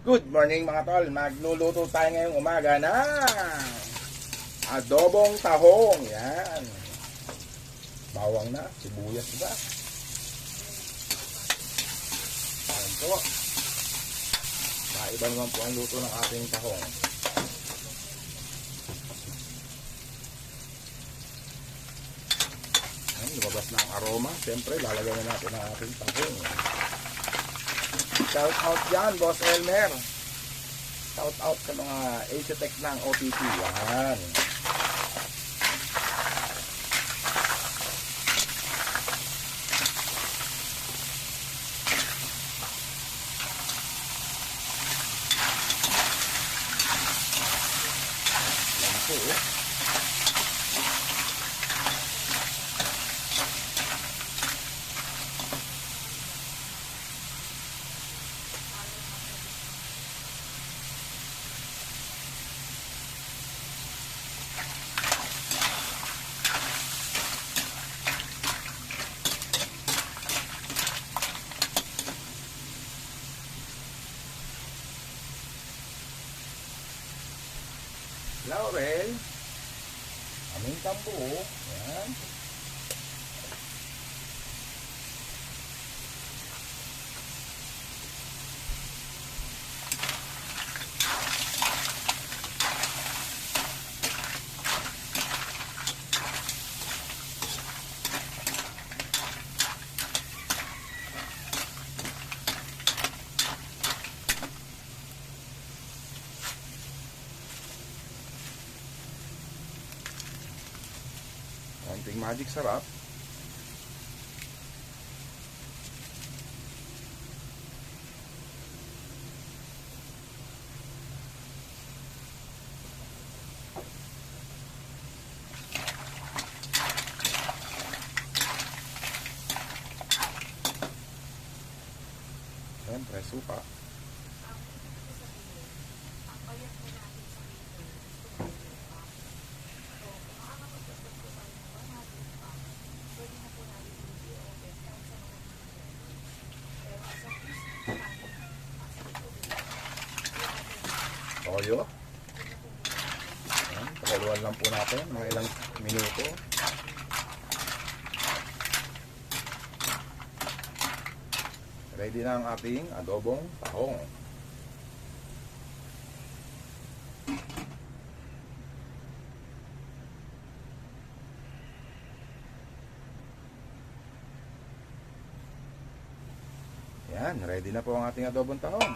Good morning mga tol. Magluluto tayo ngayong umaga ng adobong tahong. Yan. Bawang na, sibuyas ba? Yan po. Iba naman po ang luto ng ating tahong. Yan, lumabas na ang aroma. Siyempre, lalagyan na natin ang ating tahong. Shout out dyan, Boss Elmer. Shout out sa mga Asiatech ng OTP. Yan. Yan po. Laurel, aming tambo, yan. Konting magic sarap. Siyempre, suka. Toyo. Ayan, pakaluan lang po natin mga ilang minuto. Ready na ang ating adobong tahong. Yan, ready na po ang ating adobong tahong.